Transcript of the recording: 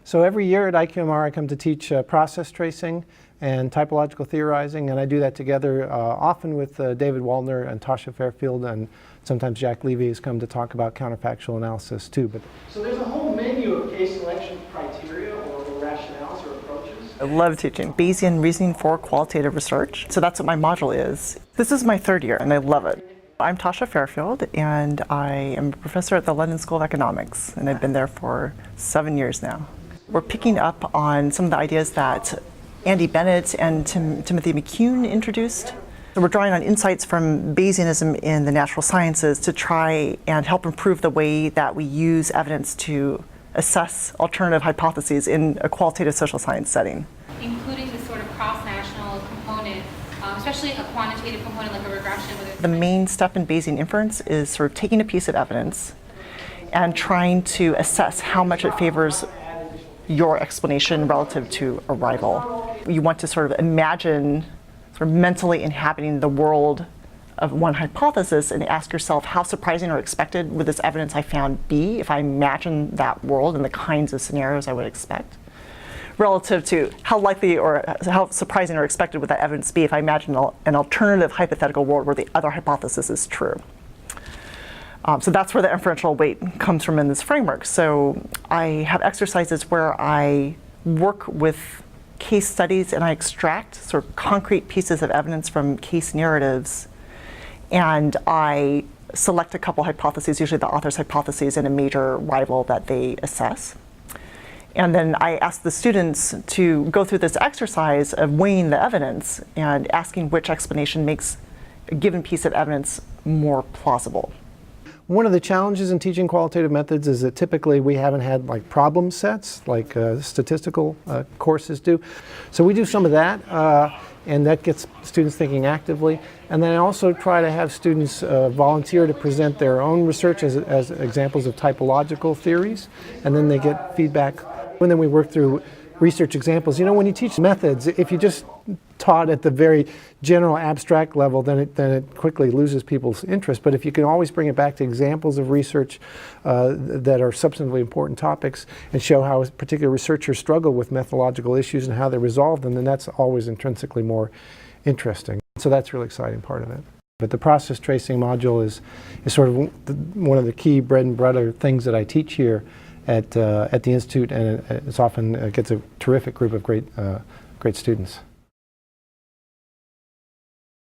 So every year at IQMR I come to teach process tracing and typological theorizing, and I do that together often with David Waldner and Tasha Fairfield, and sometimes Jack Levy has come to talk about counterfactual analysis too. So there's a whole menu of case selection criteria or rationales or approaches. I love teaching Bayesian reasoning for qualitative research. So that's what my module is. This is my third year and I love it. I'm Tasha Fairfield and I am a professor at the London School of Economics, and I've been there for 7 years now. We're picking up on some of the ideas that Andy Bennett and Timothy McCune introduced. So we're drawing on insights from Bayesianism in the natural sciences to try and help improve the way that we use evidence to assess alternative hypotheses in a qualitative social science setting. Including this sort of cross-national component, especially a quantitative component like a regression. The main step in Bayesian inference is sort of taking a piece of evidence and trying to assess how much it favors your explanation relative to a rival. You want to sort of imagine sort of mentally inhabiting the world of one hypothesis and ask yourself, how surprising or expected would this evidence I found be if I imagine that world and the kinds of scenarios I would expect, relative to how likely or how surprising or expected would that evidence be if I imagine an alternative hypothetical world where the other hypothesis is true. So that's where the inferential weight comes from in this framework. So I have exercises where I work with case studies and I extract sort of concrete pieces of evidence from case narratives, and I select a couple hypotheses, usually the author's hypotheses and a major rival that they assess. And then I ask the students to go through this exercise of weighing the evidence and asking which explanation makes a given piece of evidence more plausible. One of the challenges in teaching qualitative methods is that typically we haven't had like problem sets like statistical courses do. So we do some of that, and that gets students thinking actively. And then I also try to have students volunteer to present their own research as examples of typological theories, and then they get feedback. And then we work through research examples. You know, when you teach methods, if you just taught at the very general abstract level, then it quickly loses people's interest. But if you can always bring it back to examples of research that are substantively important topics and show how particular researchers struggle with methodological issues and how they resolve them, then that's always intrinsically more interesting. So that's a really exciting part of it. But the process tracing module is sort of one of the key bread and butter things that I teach here at the Institute, and it's often gets a terrific group of great students.